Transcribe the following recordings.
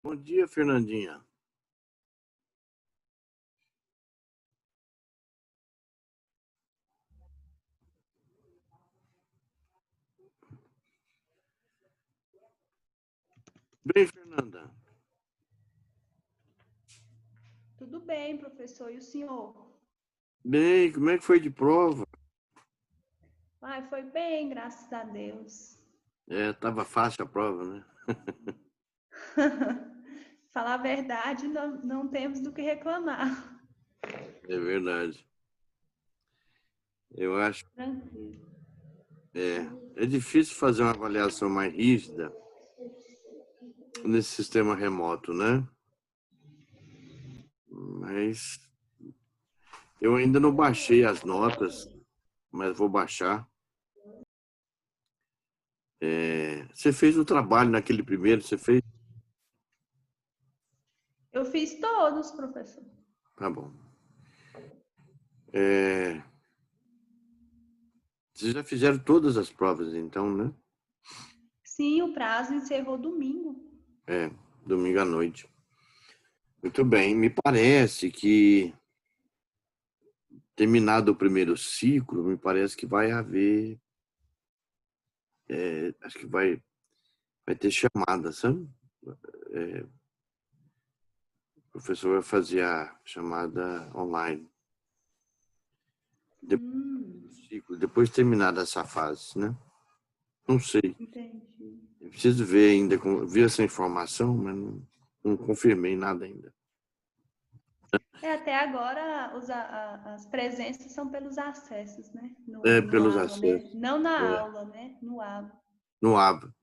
Bom dia, Fernandinha. Bem, Fernanda? Tudo bem, professor. E o senhor? Bem, como é que foi de prova? Ai, foi bem, graças a Deus. Tava fácil a prova, né? Falar a verdade, não temos do que reclamar. É verdade. Eu acho Tranquilo. é difícil fazer uma avaliação mais rígida nesse sistema remoto, né? Mas eu ainda não baixei as notas, mas vou baixar. Você fez o trabalho naquele primeiro, você fez? Eu fiz todos, professor. Tá bom. É, Vocês já fizeram todas as provas, então, né? Sim, o prazo encerrou domingo. É, domingo à noite. Muito bem, me parece que terminado o primeiro ciclo, me parece que vai haver, acho que vai ter chamada, sabe? O professor vai fazer a chamada online. Depois Hum, do ciclo, depois de terminada essa fase, né? Não sei. entendi. Eu preciso ver ainda, ver essa informação, mas não confirmei nada ainda. Até agora as presenças são pelos acessos, né? No Pelos Aba, né? acessos, Não na é, aula, né? No Aba. no ABA.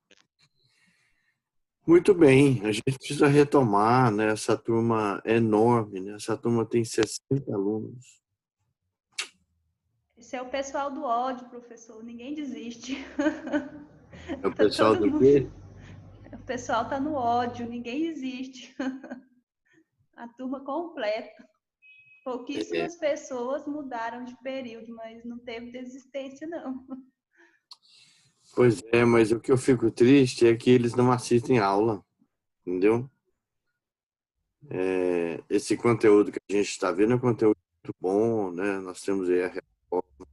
Muito bem, a gente precisa retomar, né? Essa turma é enorme, né? Essa turma tem 60 alunos. Esse é o pessoal do ódio, professor. Ninguém desiste. É o Tá pessoal todo do mundo. quê? O pessoal tá no ódio, ninguém existe. A turma completa. É, Pouquíssimas pessoas mudaram de período, mas não teve desistência, não. Pois é, mas o que eu fico triste é que eles não assistem aula, entendeu? Esse conteúdo que a gente está vendo é um conteúdo muito bom, né? Nós temos aí a reforma.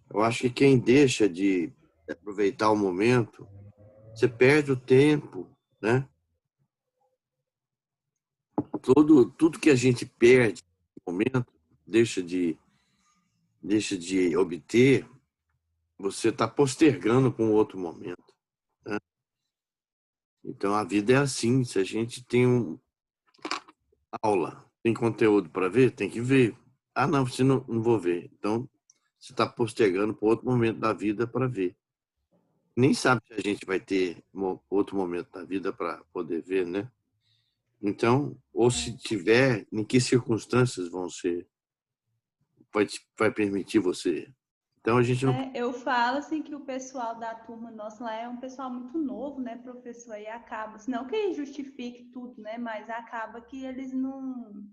Eu acho que quem deixa de aproveitar o momento, você perde o tempo, né? Tudo que a gente perde no momento, deixa de obter, você está postergando para um outro momento, né? Então a vida é assim, se a gente tem aula, tem conteúdo para ver, tem que ver. Ah, não, você não vou ver. Então, você está postergando para outro momento da vida para ver. Nem sabe se a gente vai ter outro momento da vida para poder ver, né? Então, ou se tiver, em que circunstâncias vão ser, vai permitir você. Então, a gente não. Eu falo assim que o pessoal da turma nossa lá é um pessoal muito novo, né, professor? E acaba, não que justifique tudo, né? Mas acaba que eles não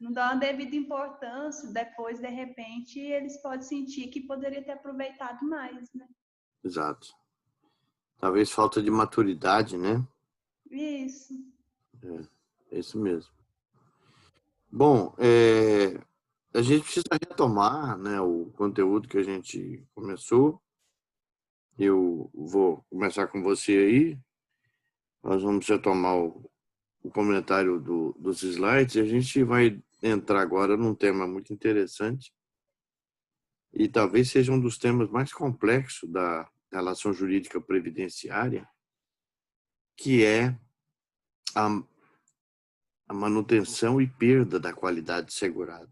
dão a devida importância. Depois, de repente, eles podem sentir que poderia ter aproveitado mais, né? Exato. Talvez falta de maturidade, né? Isso. É isso mesmo. Bom, a gente precisa retomar, né, o conteúdo que a gente começou. Eu vou começar com você aí. Nós vamos retomar o comentário dos slides e a gente vai entrar agora num tema muito interessante e talvez seja um dos temas mais complexos da relação jurídica previdenciária, que é a, a manutenção e perda da qualidade segurada.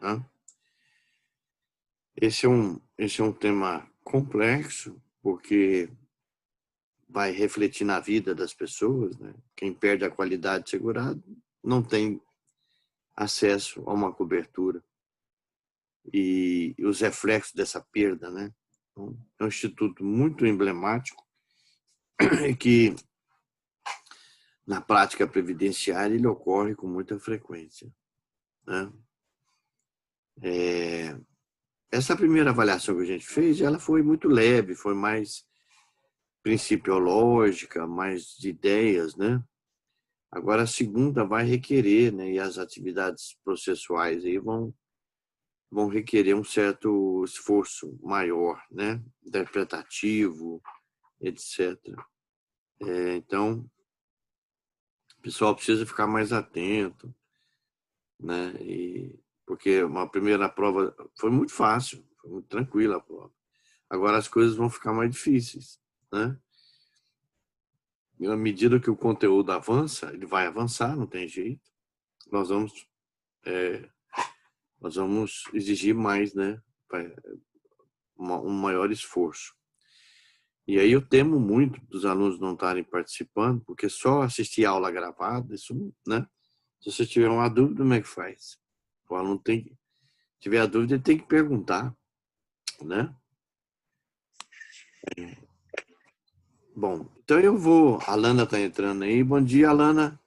Né? Esse é um tema complexo, porque vai refletir na vida das pessoas, né? Quem perde a qualidade segurada não tem acesso a uma cobertura e os reflexos dessa perda, né? Então, é um instituto muito emblemático que na prática previdenciária ele ocorre com muita frequência, né? Essa primeira avaliação que a gente fez, ela foi muito leve, foi mais principiológica, mais de ideias, né? Agora, a segunda vai requerer, né, e as atividades processuais aí vão requerer um certo esforço maior, né, interpretativo, etc. Então, o pessoal precisa ficar mais atento, né, porque uma primeira prova foi muito fácil, foi muito tranquila a prova. Agora as coisas vão ficar mais difíceis, né? E à medida que o conteúdo avança, ele vai avançar, não tem jeito. Nós vamos, nós vamos exigir mais, né? Um maior esforço. E aí eu temo muito dos alunos não estarem participando, porque só assistir aula gravada, isso, né? Se você tiver uma dúvida, como é que faz? O aluno tiver a dúvida, ele tem que perguntar, né? Bom, então eu vou. A Lana está entrando aí. Bom dia, Lana.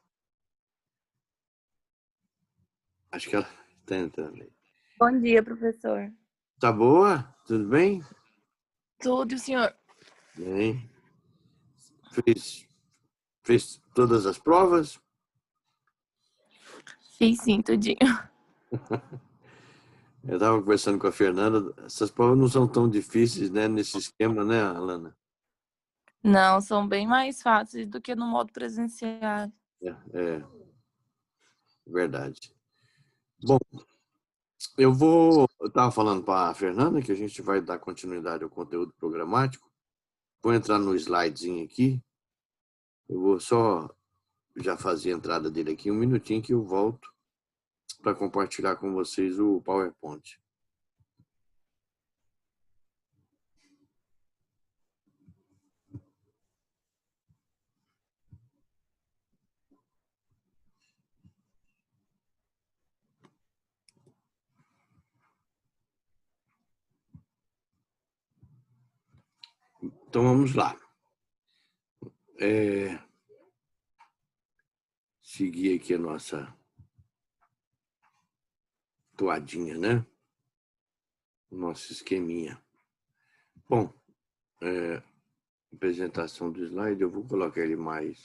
Acho que ela está entrando aí. Bom dia, professor. Tá boa? Tudo bem? Tudo, e o senhor? Bem. Fez todas as provas? Fiz sim, tudinho. Eu estava conversando com a Fernanda. Essas provas não são tão difíceis, né? Nesse esquema, né, Lana? Não, são bem mais fáceis do que no modo presencial. É verdade. Bom, eu estava falando para a Fernanda que a gente vai dar continuidade ao conteúdo programático. Vou entrar no slidezinho aqui. Eu vou só já fazer a entrada dele aqui, um minutinho que eu volto para compartilhar com vocês o PowerPoint. Então vamos lá. Seguir aqui a nossa toadinha, né? Nosso esqueminha. Bom, apresentação do slide, eu vou colocar ele mais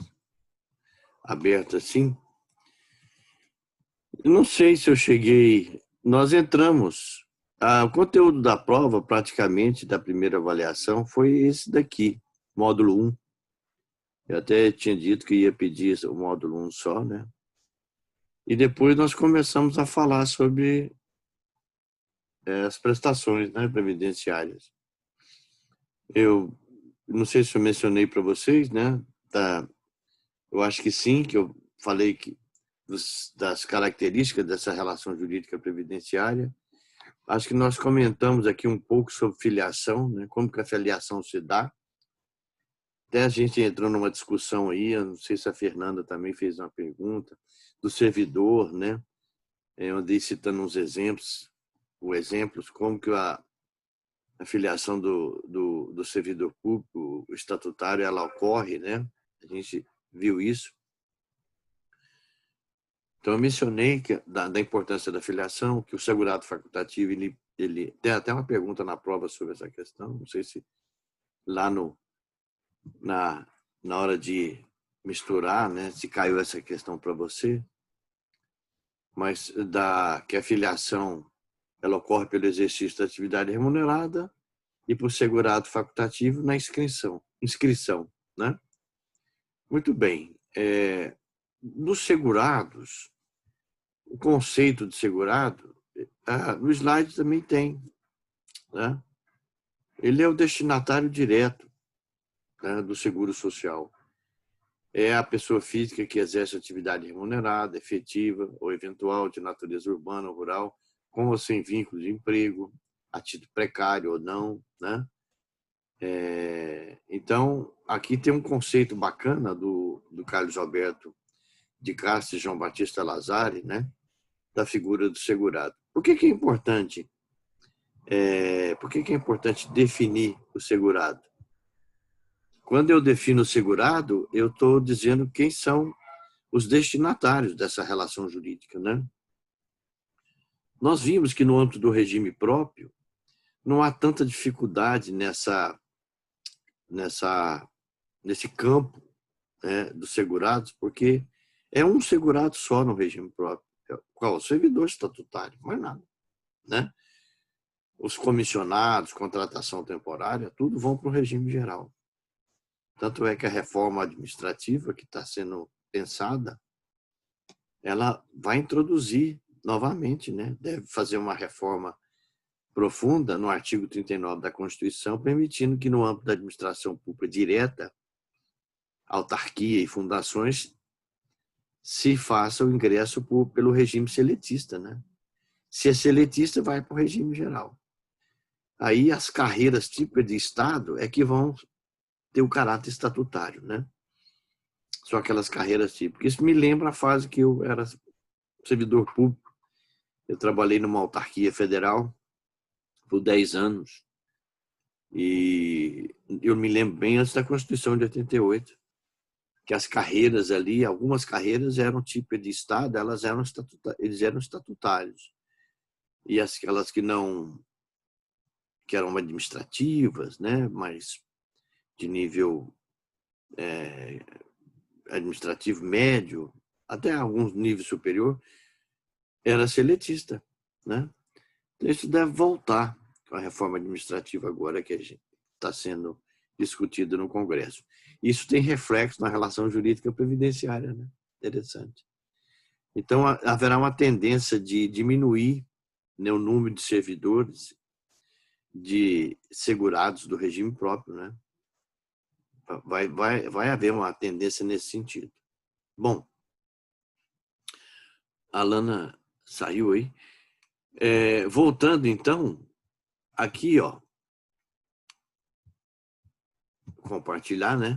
aberto assim. Eu não sei se eu cheguei. Nós entramos. O conteúdo da prova, praticamente, da primeira avaliação, foi esse daqui, módulo 1. Eu até tinha dito que ia pedir o módulo 1 só, né? E depois nós começamos a falar sobre as prestações, né, previdenciárias. Eu não sei se eu mencionei para vocês, né? Eu acho que sim, que eu falei das características dessa relação jurídica previdenciária. Acho que nós comentamos aqui um pouco sobre filiação, né? Como que a filiação se dá. Até a gente entrou numa discussão aí, eu não sei se a Fernanda também fez uma pergunta, do servidor, né? Eu andei citando uns exemplos, como que a filiação do servidor público estatutário ela ocorre, né? A gente viu isso. Então, eu mencionei da importância da filiação, que o segurado facultativo, ele tem até uma pergunta na prova sobre essa questão, não sei se lá na hora de misturar, né, se caiu essa questão para você, mas que a filiação ela ocorre pelo exercício da atividade remunerada e por segurado facultativo na inscrição, né? Muito bem. Dos segurados, o conceito de segurado, no slide também tem, né? Ele é o destinatário direto, né, do seguro social. É a pessoa física que exerce atividade remunerada, efetiva ou eventual de natureza urbana ou rural, com ou sem vínculo de emprego, a título precário ou não, né? Então, aqui tem um conceito bacana do Carlos Alberto de Castro e João Batista Lazari, né? Da figura do segurado. Por que é importante? Por que é importante definir o segurado? Quando eu defino o segurado, eu estou dizendo quem são os destinatários dessa relação jurídica, né? Nós vimos que no âmbito do regime próprio não há tanta dificuldade nesse campo, né, dos segurados, porque É um segurado só no regime próprio. Qual? O servidor estatutário, mais nada, né? Os comissionados, contratação temporária, tudo vão para o regime geral. Tanto é que a reforma administrativa que está sendo pensada, ela vai introduzir novamente, né? Deve fazer uma reforma profunda no artigo 39 da Constituição, permitindo que no âmbito da administração pública direta, autarquia e fundações, se faça o ingresso pelo regime seletista, né? Se é seletista, vai para o regime geral. Aí as carreiras típicas de Estado é que vão ter o caráter estatutário, né? São aquelas carreiras típicas. Isso me lembra a fase que eu era servidor público. Eu trabalhei numa autarquia federal por 10 anos. E eu me lembro bem antes da Constituição de 88, que as carreiras ali, algumas carreiras eram típicas de Estado, eles eram estatutários. E aquelas que não, que eram administrativas, né, mas de nível administrativo médio, até alguns níveis superior, era seletista, né? Então, isso deve voltar com a reforma administrativa agora que está sendo discutida no Congresso. Isso tem reflexo na relação jurídica previdenciária, né? Interessante. Então, haverá uma tendência de diminuir, né, o número de servidores, de segurados do regime próprio, né? Vai haver uma tendência nesse sentido. Bom, a Lana saiu aí. Voltando, então, aqui, ó, compartilhar, né?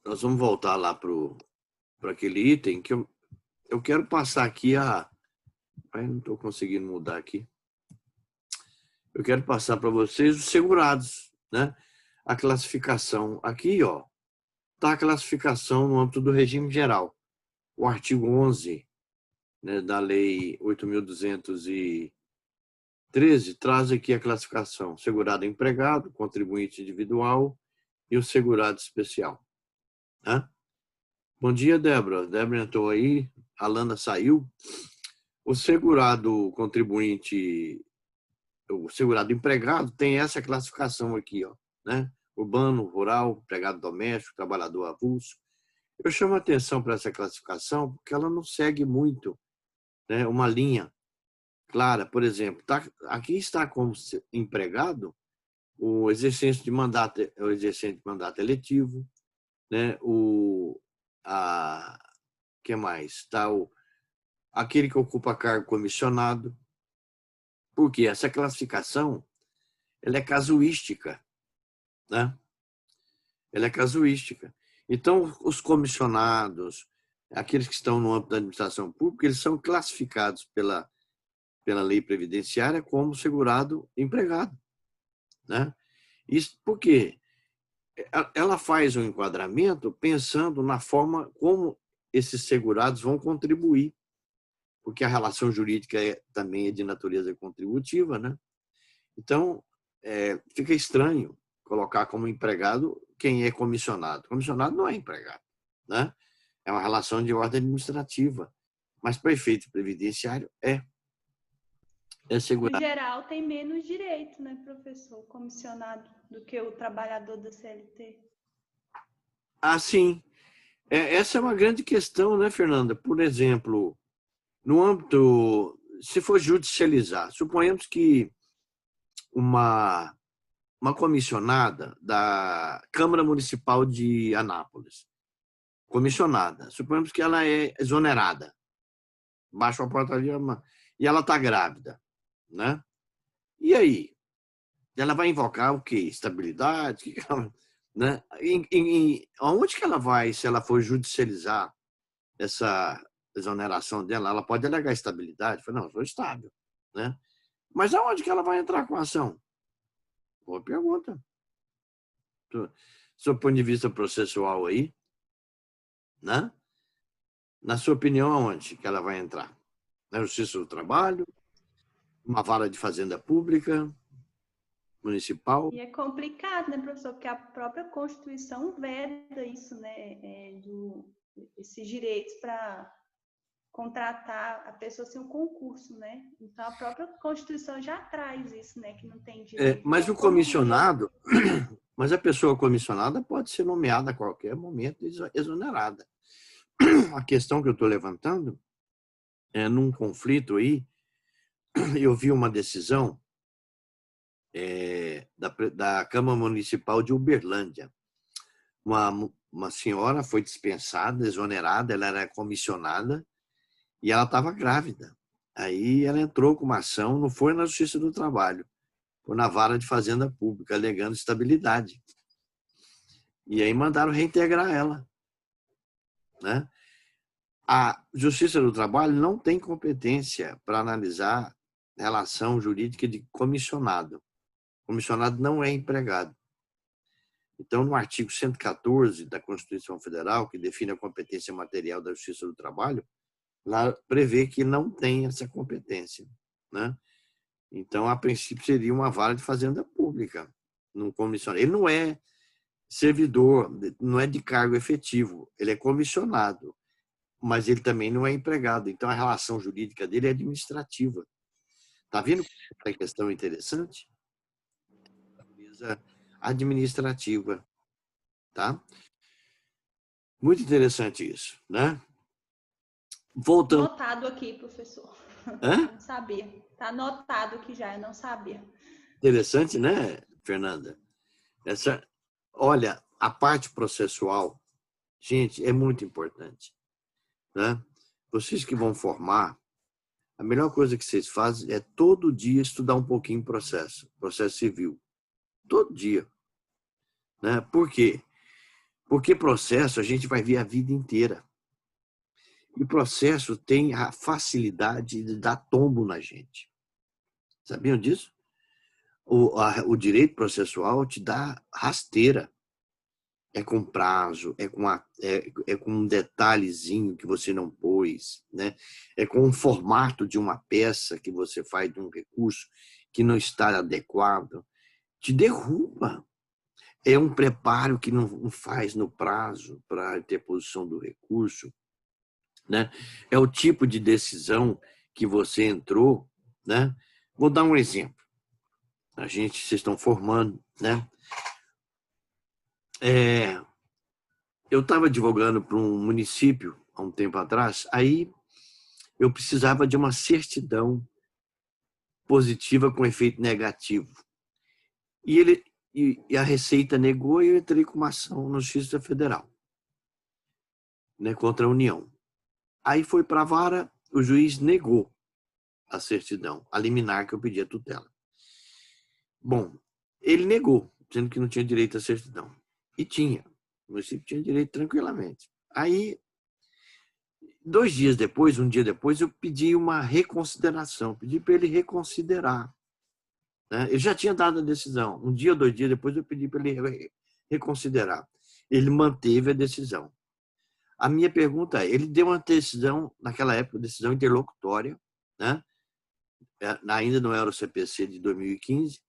Nós vamos voltar lá para aquele item que eu quero passar aqui não estou conseguindo mudar aqui. Eu quero passar para vocês os segurados, né? A classificação. Aqui, ó, está a classificação no âmbito do regime geral. O artigo 11, né, da Lei 8.213 traz aqui a classificação: segurado empregado, contribuinte individual e o segurado especial. Né? Bom dia, Débora. Débora entrou aí, a Lana saiu. O segurado contribuinte, o segurado empregado tem essa classificação aqui, ó, né? Urbano, rural, empregado doméstico, trabalhador avulso. Eu chamo a atenção para essa classificação porque ela não segue muito, né, uma linha clara. Por exemplo, aqui está como empregado o exercente de mandato eletivo, né? Que mais? Está aquele que ocupa cargo comissionado. Porque essa classificação, ela é casuística, né? Ela é casuística. Então, os comissionados, aqueles que estão no âmbito da administração pública, eles são classificados pela lei previdenciária como segurado empregado, né? Isso porque ela faz um enquadramento pensando na forma como esses segurados vão contribuir, porque a relação jurídica também é de natureza contributiva, né? Então, fica estranho colocar como empregado quem é comissionado. Comissionado não é empregado, né? É uma relação de ordem administrativa, mas para efeito previdenciário é segurado. No geral, tem menos direito, né, professor, comissionado, do que o trabalhador da CLT. Ah, sim. Essa é uma grande questão, né, Fernanda? Por exemplo, no âmbito, se for judicializar, suponhamos que uma comissionada da Câmara Municipal de Anápolis, comissionada, suponhamos que ela é exonerada, baixa a portaria e ela está grávida, né? E aí? Ela vai invocar o quê? Estabilidade? Né? Onde que ela vai, se ela for judicializar essa exoneração dela? Ela pode alegar estabilidade? Não, eu sou estável, né? Mas aonde que ela vai entrar com a ação? Boa pergunta. Do seu ponto de vista processual aí, né? Na sua opinião, aonde que ela vai entrar? Na Justiça do Trabalho? Uma vara de fazenda pública? Municipal? E é complicado, né, professor? Porque a própria Constituição veda isso, né? esses direitos para contratar a pessoa sem um concurso, né? Então, a própria Constituição já traz isso, né? Que não tem direito. Mas o comissionado, mas a pessoa comissionada pode ser nomeada a qualquer momento e exonerada. A questão que eu estou levantando é num conflito aí, eu vi uma decisão da Câmara Municipal de Uberlândia. Uma senhora foi dispensada, exonerada, ela era comissionada e ela estava grávida. Aí ela entrou com uma ação, não foi na Justiça do Trabalho, foi na Vara de Fazenda Pública, alegando estabilidade. E aí mandaram reintegrar ela, né? A Justiça do Trabalho não tem competência para analisar relação jurídica de comissionado. Comissionado não é empregado. Então, no artigo 114 da Constituição Federal, que define a competência material da Justiça do Trabalho, lá prevê que não tem essa competência, né? Então, a princípio, seria uma vara de fazenda pública, num comissionado. Ele não é servidor, não é de cargo efetivo, ele é comissionado, mas ele também não é empregado. Então, a relação jurídica dele é administrativa. Está vendo que a questão é interessante? Administrativa, tá? Muito interessante isso, né? Voltando. Anotado aqui, professor. Hã? Não sabia. Está anotado aqui já, eu não sabia. Interessante, né, Fernanda? Olha, a parte processual, gente, é muito importante, né? Vocês que vão formar, a melhor coisa que vocês fazem é todo dia estudar um pouquinho processo civil. Todo dia. Né? Por quê? Porque processo a gente vai ver a vida inteira. E processo tem a facilidade de dar tombo na gente. Sabiam disso? O direito processual te dá rasteira. É com prazo, é com um detalhezinho que você não pôs, né? É com um formato de uma peça que você faz de um recurso que não está adequado. Te derruba. É um preparo que não faz no prazo para a interposição do recurso, né? É o tipo de decisão que você entrou, né? Vou dar um exemplo. Vocês estão formando, né? Eu estava advogando para um município há um tempo atrás, aí eu precisava de uma certidão positiva com efeito negativo. E a Receita negou e eu entrei com uma ação na Justiça Federal, né, contra a União. Aí foi para a vara, o juiz negou a certidão, a liminar que eu pedi a tutela. Bom, ele negou, dizendo que não tinha direito à certidão. E tinha. O município tinha direito tranquilamente. Aí, 2 dias depois, um dia depois, eu pedi uma reconsideração, pedi para ele reconsiderar. Né? Eu já tinha dado a decisão. 1 dia ou 2 dias depois, eu pedi para ele reconsiderar. Ele manteve a decisão. A minha pergunta é, ele deu uma decisão, naquela época, decisão interlocutória, né? Ainda não era o CPC de 2015.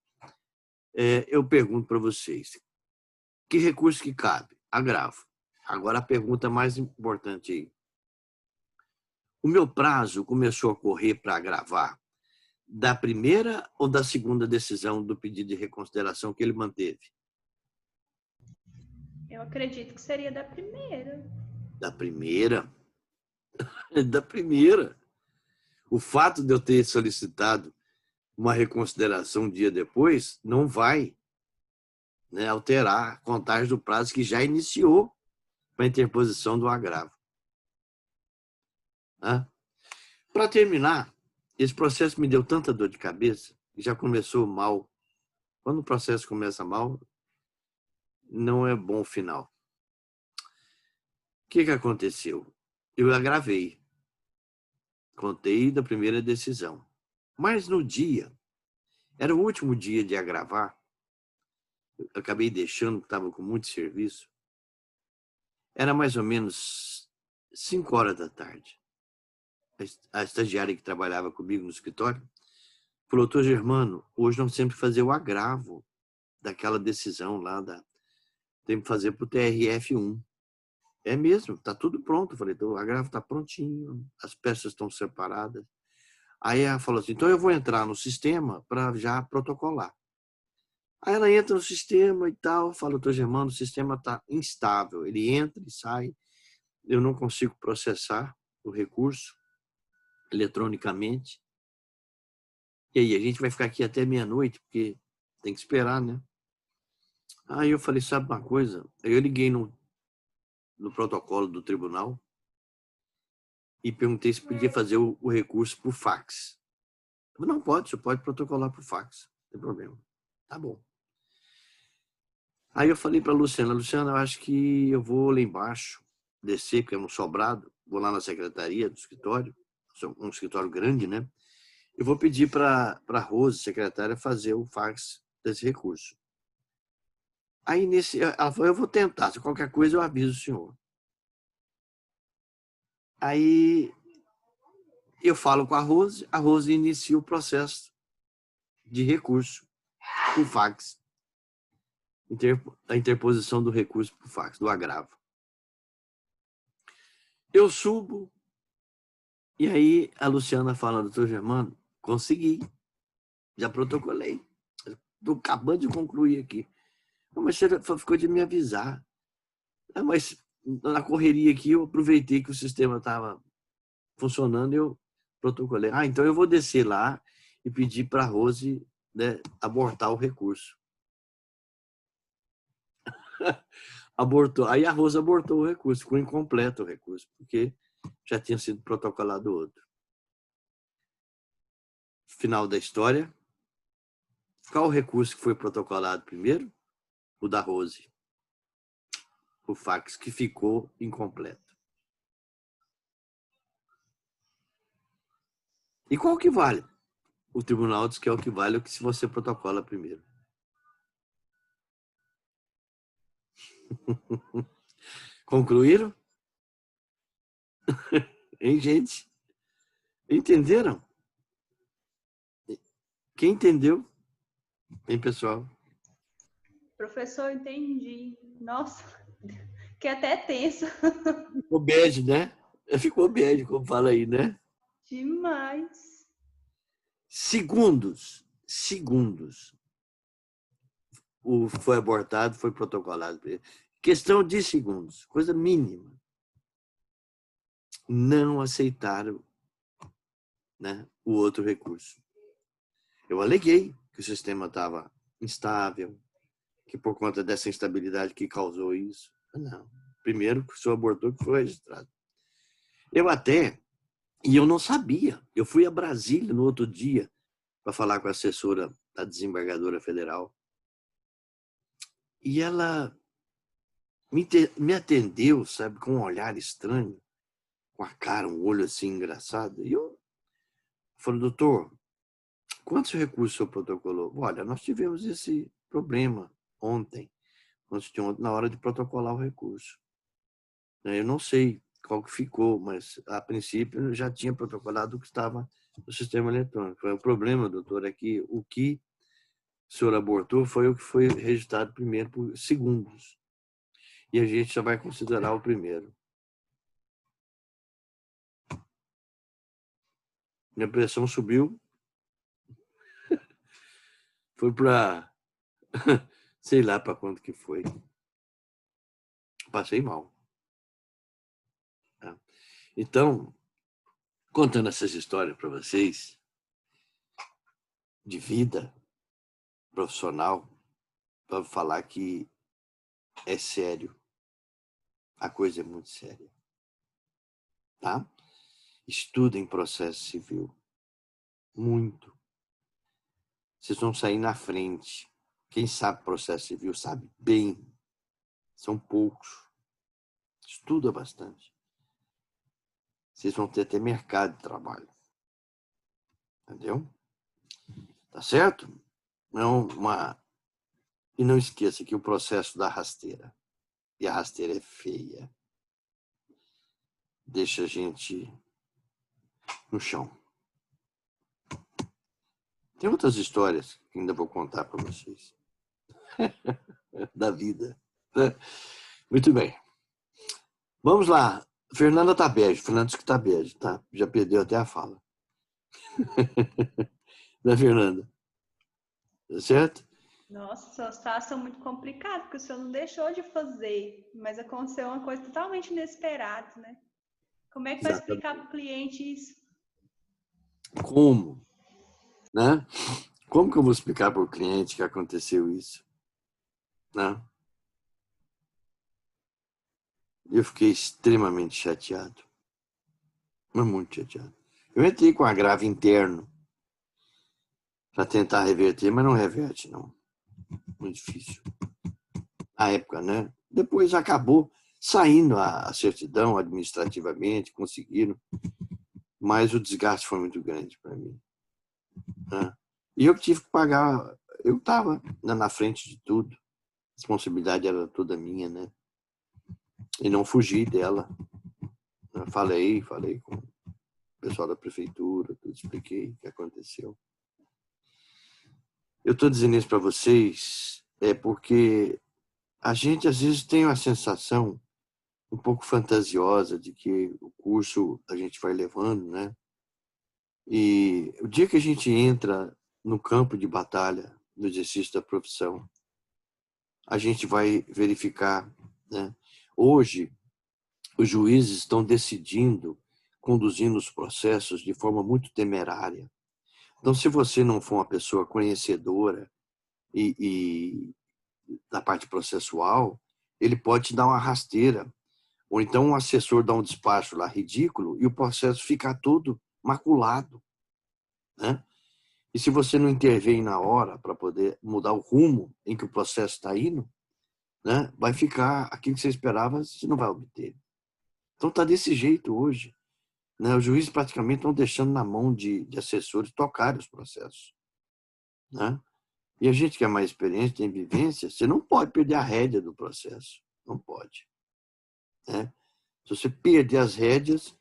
Eu pergunto para vocês, que recurso que cabe? Agravo. Agora a pergunta mais importante aí. O meu prazo começou a correr para agravar da primeira ou da segunda decisão do pedido de reconsideração que ele manteve? Eu acredito que seria da primeira. Da primeira? Da primeira. O fato de eu ter solicitado uma reconsideração um dia depois não vai, né, alterar a contagem do prazo que já iniciou para a interposição do agravo. Para terminar, esse processo me deu tanta dor de cabeça, que já começou mal. Quando o processo começa mal, não é bom o final. O que aconteceu? Eu agravei. Contei da primeira decisão. Mas no dia, era o último dia de agravar, eu acabei deixando, porque estava com muito serviço. Era mais ou menos 5 horas da tarde. A estagiária que trabalhava comigo no escritório falou, doutor Germano, hoje nós temos que fazer o agravo daquela decisão lá, temos que fazer para o TRF1. É mesmo, tá tudo pronto. Eu falei, então, o agravo está prontinho, as peças estão separadas. Aí ela falou assim, então eu vou entrar no sistema para já protocolar. Aí ela entra no sistema e tal, fala, doutor Germano, o sistema está instável. Ele entra e sai, eu não consigo processar o recurso eletronicamente. E aí, a gente vai ficar aqui até meia-noite, porque tem que esperar, né? Aí eu falei, sabe uma coisa? Aí eu liguei no protocolo do tribunal e perguntei se podia fazer o recurso por fax. Eu falei, não pode, você pode protocolar por fax, não tem problema. Tá bom. Aí eu falei para a Luciana, Luciana, eu acho que eu vou lá embaixo, descer, porque é um sobrado, vou lá na secretaria do escritório, um escritório grande, né? Eu vou pedir para a Rose, secretária, fazer o fax desse recurso. Aí ela falou, eu vou tentar, se qualquer coisa eu aviso o senhor. Aí eu falo com a Rose inicia o processo de recurso por fax, a interposição do recurso por fax, do agravo. Eu subo, e aí a Luciana fala, doutor Germano, consegui, já protocolei, estou acabando de concluir aqui. Mas você ficou de me avisar. Mas na correria aqui eu aproveitei que o sistema estava funcionando e eu protocolei. Então eu vou descer lá e pedir para a Rose, né, abortar o recurso. Abortou. Aí a Rose abortou o recurso, ficou incompleto o recurso, porque já tinha sido protocolado outro. Final da história. Qual o recurso que foi protocolado primeiro? O da Rose. O fax que ficou incompleto. E qual que vale? O tribunal diz que é o que vale o que se você protocola primeiro. Concluíram? Hein, gente? Entenderam? Quem entendeu? Hein, pessoal? Professor, entendi. Nossa, que até tenso. Ficou bad, né? Ficou bad, como fala aí, né? Demais. Segundos. Foi abortado, foi protocolado. Questão de segundos, coisa mínima. Não aceitaram, né, o outro recurso. Eu aleguei que o sistema estava instável, que por conta dessa instabilidade que causou isso. Não. Primeiro, que o senhor abortou, que foi registrado. E eu não sabia. Eu fui a Brasília no outro dia para falar com a assessora da desembargadora federal. E ela me atendeu, sabe, com um olhar estranho, com a cara, um olho assim engraçado. E eu falei, doutor, quantos recursos o senhor protocolou? Olha, nós tivemos esse problema ontem, na hora de protocolar o recurso. Eu não sei qual que ficou, mas a princípio eu já tinha protocolado o que estava no sistema eletrônico. O problema, doutor, é que o que o senhor abortou foi o que foi registrado primeiro por segundos. E a gente só vai considerar o primeiro. Minha pressão subiu, foi para, sei lá para quanto que foi. Passei mal. Tá? Então, contando essas histórias para vocês, de vida profissional, para falar que é sério. A coisa é muito séria. Tá? Estudem processo civil. Muito. Vocês vão sair na frente. Quem sabe processo civil sabe bem. São poucos. Estuda bastante. Vocês vão ter até mercado de trabalho. Entendeu? Tá certo? E não esqueça que o processo da rasteira. E a rasteira é feia. Deixa a gente no chão. Tem outras histórias que ainda vou contar para vocês. Da vida. Muito bem. Vamos lá. Fernanda Tabejo, Francisco Tabejo, tá? Já perdeu até a fala. Né, Fernanda? Tá certo? Nossa, sua situação muito complicada, porque o senhor não deixou de fazer, mas aconteceu uma coisa totalmente inesperada, né? Como é que vai Exatamente. explicar para o cliente isso? Como? Né? Como que eu vou explicar para o cliente que aconteceu isso? Né? Eu fiquei extremamente chateado. Mas muito chateado. Eu entrei com agravo interno para tentar reverter, mas não reverte, não. Muito difícil. Na época, né? Depois acabou saindo a certidão administrativamente, conseguiram, mas o desgaste foi muito grande para mim. Né? E eu tive que pagar, eu estava na frente de tudo, a responsabilidade era toda minha, né? E não fugi dela. Falei com o pessoal da prefeitura, tudo, expliquei o que aconteceu. Eu estou dizendo isso para vocês porque a gente às vezes tem uma sensação um pouco fantasiosa de que o curso a gente vai levando, né? E o dia que a gente entra no campo de batalha, no exercício da profissão, a gente vai verificar, né? Hoje, os juízes estão decidindo, conduzindo os processos de forma muito temerária. Então, se você não for uma pessoa conhecedora e da parte processual, ele pode te dar uma rasteira. Ou então um assessor dá um despacho lá ridículo e o processo fica todo maculado, né? E se você não intervém na hora para poder mudar o rumo em que o processo está indo, né, vai ficar aquilo que você esperava, você não vai obter. Então está desse jeito hoje. Né? Os juízes praticamente estão deixando na mão de assessores tocarem os processos. Né? E a gente que é mais experiente, tem vivência, você não pode perder a rédea do processo. Não pode. Né? Se você perder as rédeas,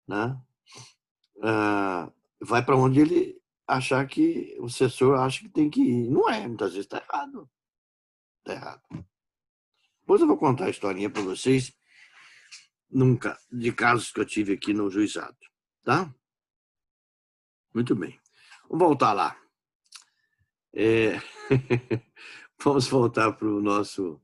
né, vai para onde ele achar que o assessor acha que tem que ir. Não é, muitas vezes está errado. Está errado. Depois eu vou contar a historinha para vocês de casos que eu tive aqui no juizado. Tá? Muito bem. Vamos voltar lá. Vamos voltar para o nosso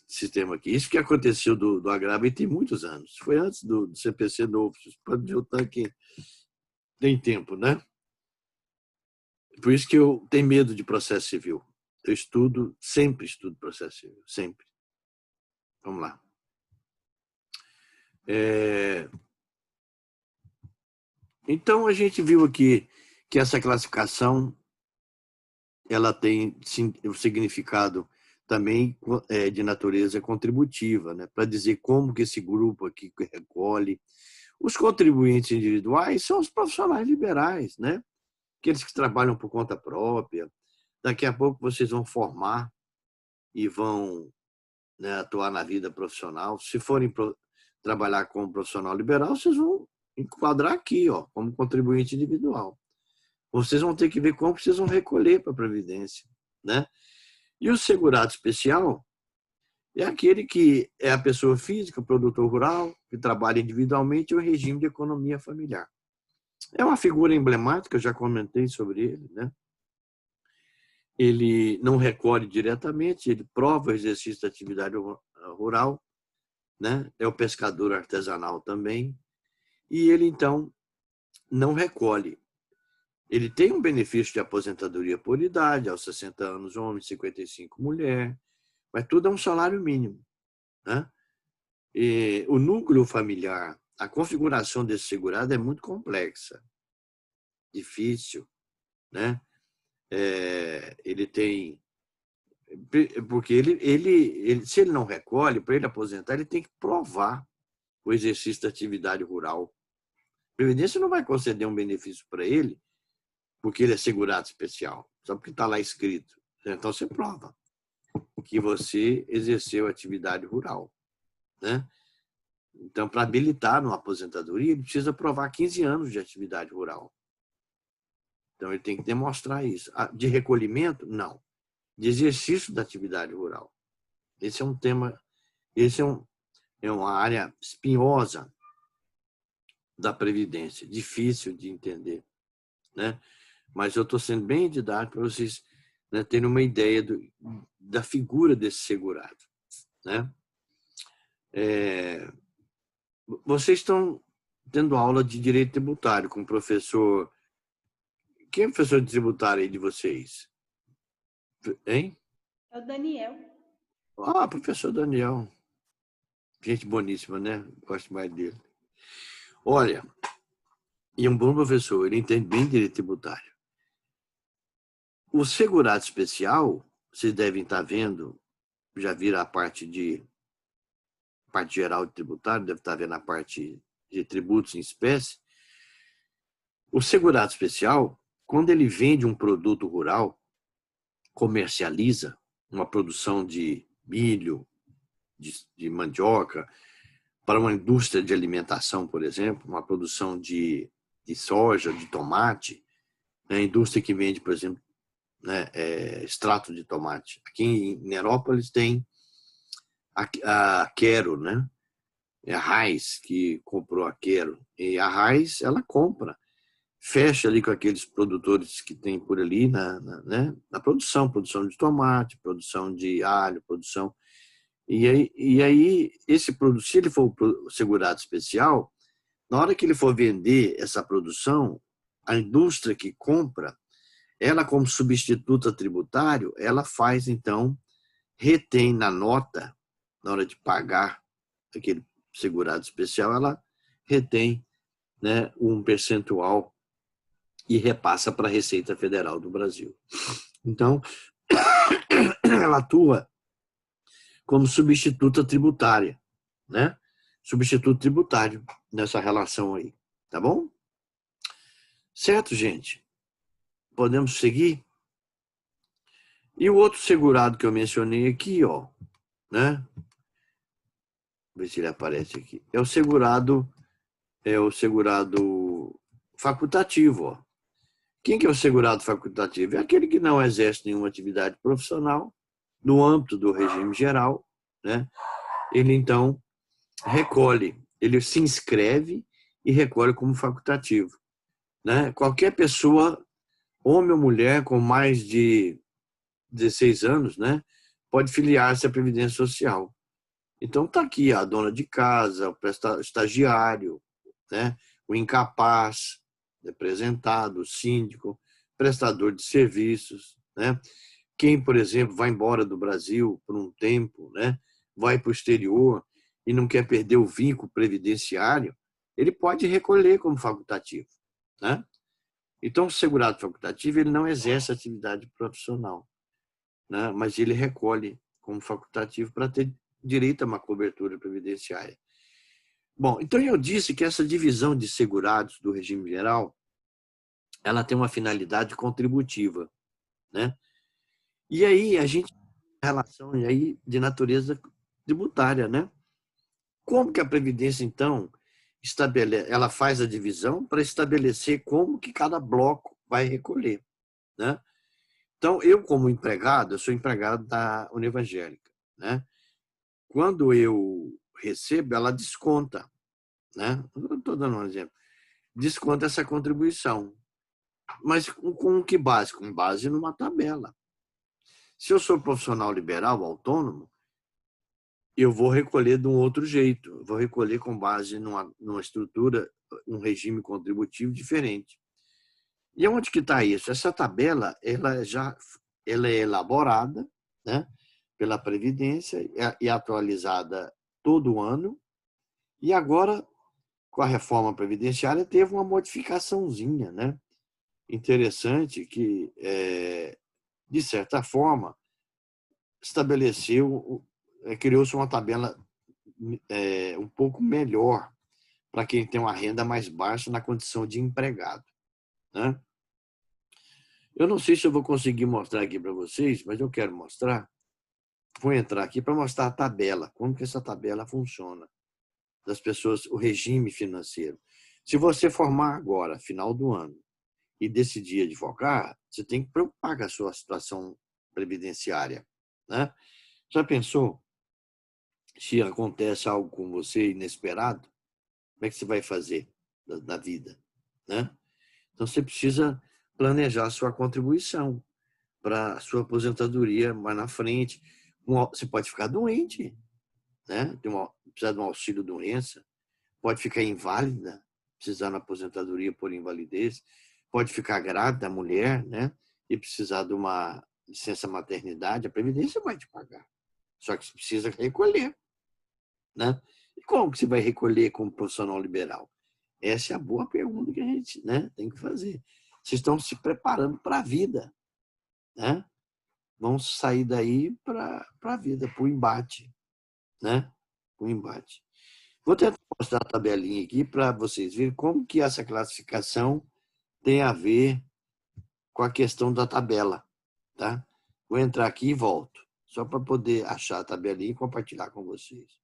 sistema aqui. Isso que aconteceu do agravo tem muitos anos. Foi antes do CPC novo. Vocês podem ver o tanque. Tem tempo, né? Por isso que eu tenho medo de processo civil. Eu sempre estudo processo civil, sempre. Vamos lá. Então, a gente viu aqui que essa classificação ela tem o significado também de natureza contributiva, né? Para dizer como que esse grupo aqui recolhe. Os contribuintes individuais são os profissionais liberais, né? Aqueles que trabalham por conta própria. Daqui a pouco vocês vão formar e vão, né, atuar na vida profissional. Se forem trabalhar como profissional liberal, vocês vão enquadrar aqui, ó, como contribuinte individual. Vocês vão ter que ver como vocês vão recolher para a Previdência, né? E o segurado especial é aquele que é a pessoa física, produtor rural, que trabalha individualmente em um regime de economia familiar. É uma figura emblemática, eu já comentei sobre ele, né? Ele não recolhe diretamente, ele prova o exercício da atividade rural, né? É o pescador artesanal também, e ele, então, não recolhe. Ele tem um benefício de aposentadoria por idade, aos 60 anos homem, 55 mulher, mas tudo é um salário mínimo. Né? E o núcleo familiar, a configuração desse segurado é muito complexa, difícil. Né? Ele tem... Porque se ele não recolhe, para ele aposentar, ele tem que provar o exercício da atividade rural. A Previdência não vai conceder um benefício para ele porque ele é segurado especial, só porque está lá escrito. Então, você prova que você exerceu atividade rural. Né? Então, para habilitar numa aposentadoria, ele precisa provar 15 anos de atividade rural. Então, ele tem que demonstrar isso. De recolhimento, não. De exercício da atividade rural. Esse é um tema Esse é uma área espinhosa da Previdência, difícil de entender, né? Mas eu estou sendo bem didático para vocês, né, terem uma ideia da figura desse segurado, né? Vocês estão tendo aula de direito tributário com o professor. Quem é o professor de tributário aí de vocês? Hein? É o Daniel. Ah, professor Daniel. Gente boníssima, né? Gosto mais dele. Olha, e um bom professor, ele entende bem direito tributário. O segurado especial, vocês devem estar vendo, já viram a parte geral de tributário, deve estar vendo a parte de tributos em espécie. O segurado especial, quando ele vende um produto rural, comercializa uma produção de milho, de mandioca, para uma indústria de alimentação, por exemplo, uma produção de soja, de tomate, né? Indústria que vende, por exemplo, né, extrato de tomate. Aqui em Nerópolis tem a Quero, né? É a Raiz que comprou a Quero. E a Raiz, ela compra, fecha ali com aqueles produtores que tem por ali né, na produção de tomate, produção de alho, produção. E aí esse produto, se ele for segurado especial, na hora que ele for vender essa produção, a indústria que compra, ela como substituta tributário, ela faz então, retém na nota, na hora de pagar aquele segurado especial, ela retém, né, um percentual e repassa para a Receita Federal do Brasil. Então, ela atua como substituta tributária, né? Substituto tributário nessa relação aí, tá bom? Certo, gente? Podemos seguir? E o outro segurado que eu mencionei aqui, ó, né? Ver se ele aparece aqui. É o segurado facultativo, ó. Quem que é o segurado facultativo? É aquele que não exerce nenhuma atividade profissional no âmbito do regime geral, né? Ele então recolhe, ele se inscreve e recolhe como facultativo, né? Qualquer pessoa, homem ou mulher, com mais de 16 anos, né, pode filiar-se à Previdência Social. Então está aqui a dona de casa, o estagiário, né, o incapaz, representado, o síndico, prestador de serviços, né? Quem, por exemplo, vai embora do Brasil por um tempo, né, vai para o exterior e não quer perder o vínculo previdenciário, ele pode recolher como facultativo, né? Então, o segurado facultativo ele não exerce atividade profissional, né, mas ele recolhe como facultativo para ter direito a uma cobertura previdenciária. Bom, então eu disse que essa divisão de segurados do regime geral, ela tem uma finalidade contributiva, né? E aí a gente tem relação aí de natureza tributária, né? Como que a Previdência, então, ela faz a divisão para estabelecer como que cada bloco vai recolher, né? Então, eu como empregado, eu sou empregado da Univangélica, né? Quando eu recebo, ela desconta, né? Eu estou dando um exemplo. Desconta essa contribuição. Mas com que base? Com base numa tabela. Se eu sou profissional liberal, autônomo, eu vou recolher de um outro jeito. Eu vou recolher com base numa estrutura, um regime contributivo diferente. E onde que está isso? Essa tabela, ela é elaborada, né, pela Previdência e atualizada todo ano. E agora, com a reforma previdenciária, teve uma modificaçãozinha, né, interessante que, de certa forma, criou-se uma tabela um pouco melhor para quem tem uma renda mais baixa na condição de empregado, né? Eu não sei se eu vou conseguir mostrar aqui para vocês, mas eu quero mostrar. Vou entrar aqui para mostrar a tabela, como que essa tabela funciona, das pessoas, o regime financeiro. Se você formar agora, final do ano, e decidir advogar, você tem que preocupar com a sua situação previdenciária, né? Já pensou? se acontece algo com você inesperado, como é que você vai fazer da vida, né? Então, você precisa planejar a sua contribuição para a sua aposentadoria mais na frente. Você pode ficar doente, né? Precisar de um auxílio-doença, pode ficar inválida, precisar de aposentadoria por invalidez, pode ficar grávida, a mulher, né? E precisar de uma licença maternidade, a Previdência vai te pagar. Só que você precisa recolher, né? E como que você vai recolher como profissional liberal? Essa é a boa pergunta que a gente, né, tem que fazer. Vocês estão se preparando para a vida, né? Vão sair daí para a vida, para o embate, né? O embate. Vou tentar mostrar a tabelinha aqui para vocês verem como que essa classificação tem a ver com a questão da tabela, tá? Vou entrar aqui e volto, só para poder achar a tabelinha e compartilhar com vocês.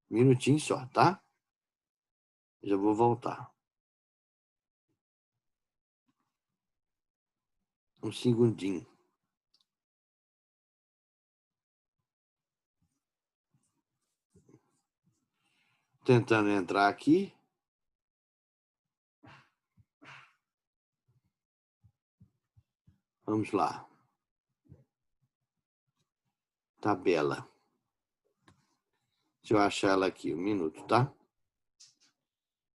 Um minutinho só, tá? Já vou voltar. Um segundinho. Tentando entrar aqui. Vamos lá. Tabela. Deixa eu achar ela aqui, um minuto, tá?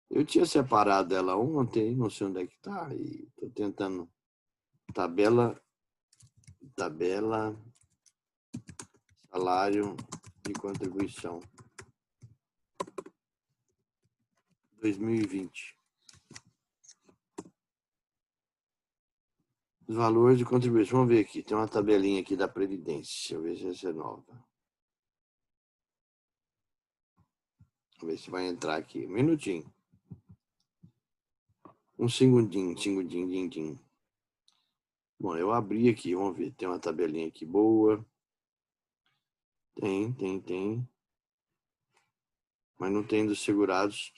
Eu tinha separado ela ontem, não sei onde é que tá, e estou tentando. Tabela, salário de contribuição 2020. Os valores de contribuição, vamos ver aqui, tem uma tabelinha aqui da Previdência, deixa eu ver se essa é nova. Vamos ver se vai entrar aqui, um minutinho. Um segundinho. Bom, eu abri aqui, vamos ver, tem uma tabelinha aqui boa. Tem. Mas não tem dos segurados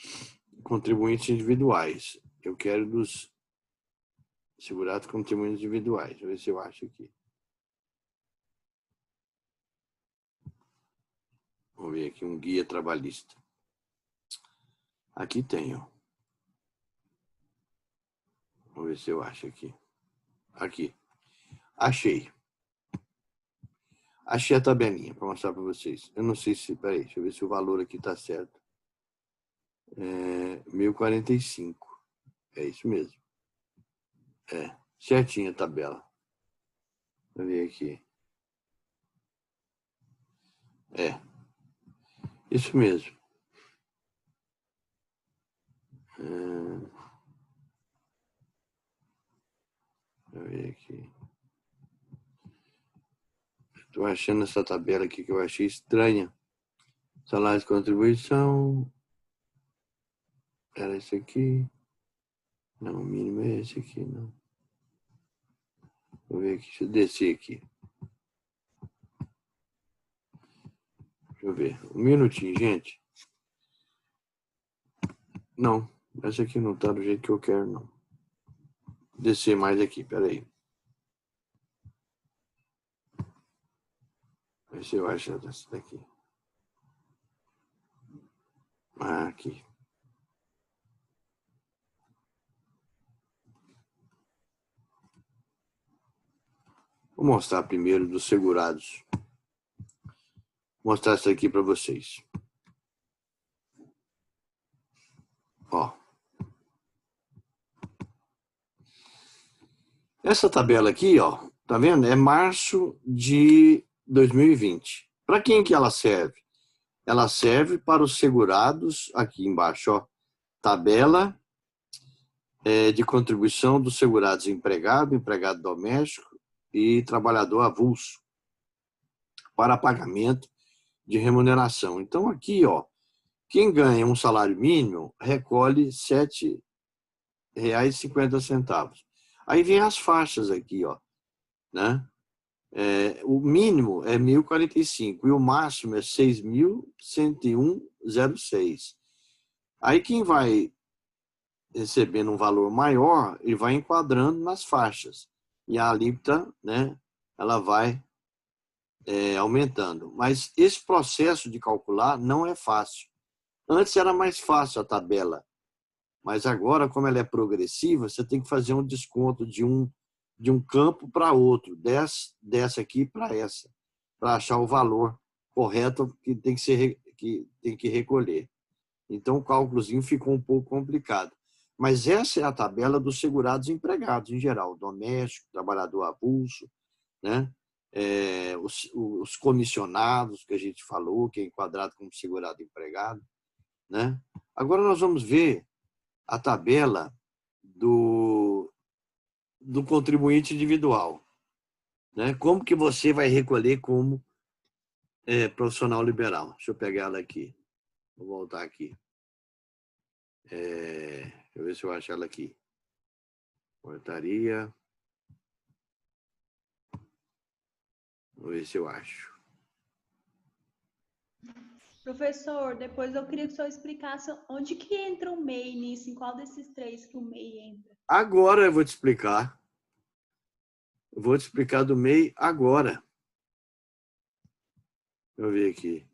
contribuintes individuais. Eu quero dos segurados contribuintes individuais. Deixa eu ver se eu acho aqui. Vamos ver aqui um guia trabalhista. Aqui tenho. Vamos ver se eu acho aqui. Aqui. Achei. Achei a tabelinha para mostrar para vocês. Eu não sei se... Peraí, deixa eu ver se o valor aqui está certo. 1045. É isso mesmo. Certinha a tabela. Vou ver aqui. Isso mesmo. Deixa eu ver aqui. Estou achando essa tabela aqui que eu achei estranha. Salário de contribuição. Era esse aqui. Não, o mínimo é esse aqui, não. Vou ver aqui, deixa eu descer aqui. Deixa eu ver. Um minutinho, gente. Não, essa aqui não tá do jeito que eu quero, não. Descer mais aqui, peraí. Ver se eu acho essa daqui. Aqui. Vou mostrar primeiro dos segurados. Vou mostrar isso aqui para vocês. Ó. Essa tabela aqui, ó, tá vendo? É março de 2020. Para quem que ela serve? Ela serve para os segurados, aqui embaixo, ó, tabela de contribuição dos segurados empregado, empregado doméstico e trabalhador avulso para pagamento de remuneração. Então, aqui, ó, quem ganha um salário mínimo recolhe R$ 7,50. Aí vem as faixas aqui, ó, né? O mínimo é 1.045 e o máximo é 6.101,06. Aí quem vai recebendo um valor maior, ele vai enquadrando nas faixas. E a alíquota, né, ela vai aumentando. Mas esse processo de calcular não é fácil. Antes era mais fácil a tabela, mas agora, como ela é progressiva, você tem que fazer um desconto de um campo para outro, dessa aqui para essa, para achar o valor correto que tem que recolher. Então, o cálculozinho ficou um pouco complicado. Mas essa é a tabela dos segurados empregados, em geral, doméstico, trabalhador avulso, né? Os comissionados, que a gente falou, que é enquadrado como segurado empregado, né? Agora nós vamos ver a tabela do contribuinte individual, né? Como que você vai recolher como profissional liberal. Deixa eu pegar ela aqui. Vou voltar aqui. Deixa eu ver se eu acho ela aqui. Portaria. Vou ver se eu acho. Professor, depois eu queria que o senhor explicasse onde que entra o MEI nisso, em qual desses três que o MEI entra. Agora eu vou te explicar. Eu vou te explicar do MEI agora. Deixa eu ver aqui.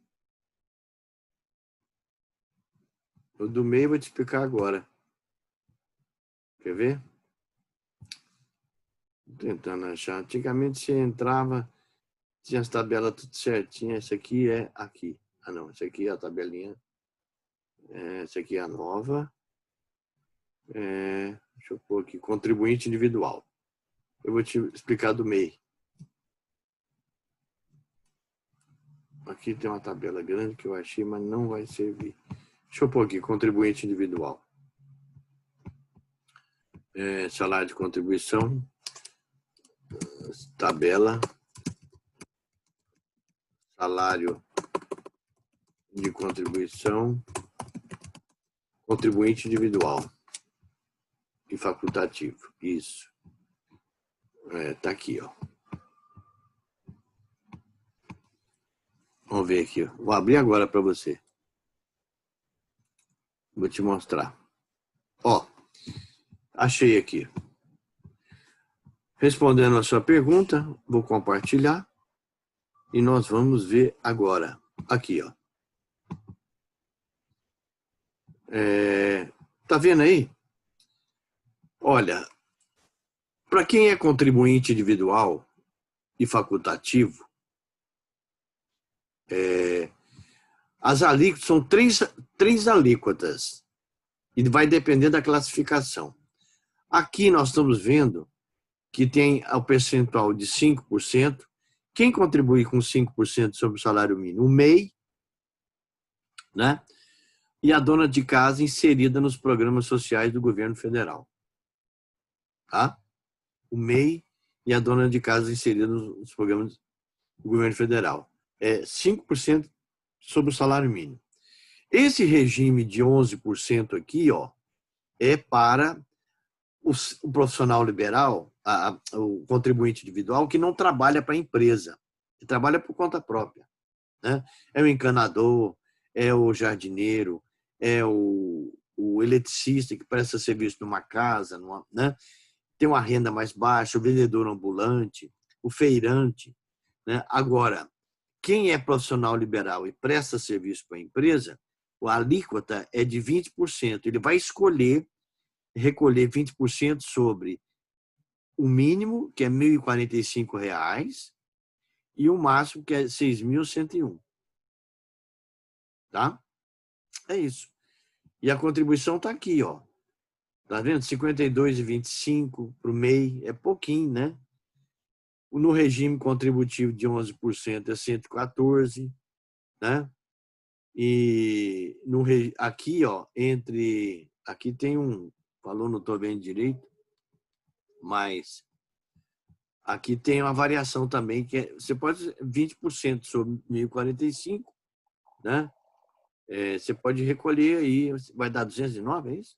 O do MEI eu vou te explicar agora. Quer ver? Tô tentando achar. Antigamente você entrava, tinha as tabelas tudo certinho. Essa aqui é aqui. Ah, não. Essa aqui é a tabelinha. Essa aqui é a nova. Deixa eu pôr aqui. Contribuinte individual. Eu vou te explicar do MEI. Aqui tem uma tabela grande que eu achei, mas não vai servir. Deixa eu pôr aqui. Contribuinte individual. Salário de contribuição. Tabela. Salário de contribuição. Contribuinte individual. E facultativo. Isso. Tá aqui, ó. Vamos ver aqui, ó. Vou abrir agora para você. Vou te mostrar. Ó, achei aqui. Respondendo a sua pergunta, vou compartilhar e nós vamos ver agora. Aqui, ó. Tá vendo aí? Olha, para quem é contribuinte individual e facultativo, as alíquotas são três alíquotas e vai depender da classificação. Aqui nós estamos vendo que tem o percentual de 5%. Quem contribui com 5% sobre o salário mínimo? O MEI, né? E a dona de casa inserida nos programas sociais do governo federal. Tá? O MEI e a dona de casa inserida nos programas do governo federal. 5% sobre o salário mínimo. Esse regime de 11% aqui, ó, é para o profissional liberal, o contribuinte individual, que não trabalha para a empresa, que trabalha por conta própria, né? É o encanador, é o jardineiro, é o eletricista que presta serviço numa casa, né? Tem uma renda mais baixa, o vendedor ambulante, o feirante, né? Agora, quem é profissional liberal e presta serviço para a empresa, a alíquota é de 20%. Ele vai escolher recolher 20% sobre o mínimo, que é R$ 1.045, e o máximo, que é R$ 6.101. Tá? É isso. E a contribuição está aqui, ó. Tá vendo? 52,25 para o MEI, é pouquinho, né? No regime contributivo de 11% é 114, né? E aqui, ó, aqui tem falou, não estou vendo direito, mas aqui tem uma variação também, que você pode 20% sobre 1.045, né? Você pode recolher aí, vai dar 209, é isso?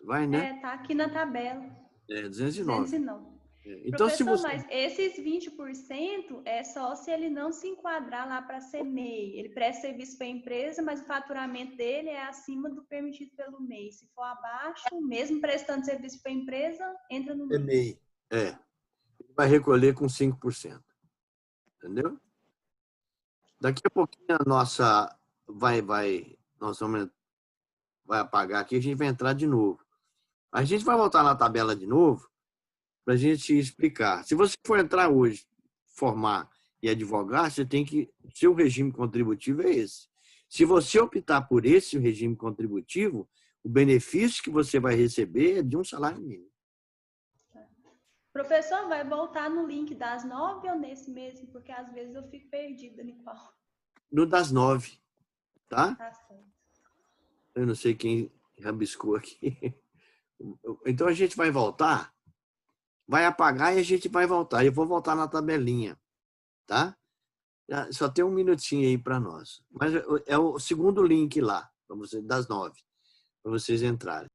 Vai, né? Tá aqui na tabela. 209. 209. Então, Professor, mas esses 20% é só se ele não se enquadrar lá para ser MEI. Ele presta serviço para a empresa, mas o faturamento dele é acima do permitido pelo MEI. Se for abaixo, mesmo prestando serviço para a empresa, entra no MEI. MEI. Vai recolher com 5%. Entendeu? Daqui a pouquinho a nossa nós vai apagar aqui, a gente vai entrar de novo. A gente vai voltar na tabela de novo para a gente explicar. Se você for entrar hoje, formar e advogar, você tem que... Seu regime contributivo é esse. Se você optar por esse regime contributivo, o benefício que você vai receber é de um salário mínimo. Professor, vai voltar no link das 9 ou nesse mesmo? Porque às vezes eu fico perdida em qual. No das 9, tá? Tá certo. Eu não sei quem rabiscou aqui. Então a gente vai voltar, vai apagar e a gente vai voltar. Eu vou voltar na tabelinha, tá? Só tem um minutinho aí para nós. Mas é o segundo link lá, para vocês, das 9, para vocês entrarem.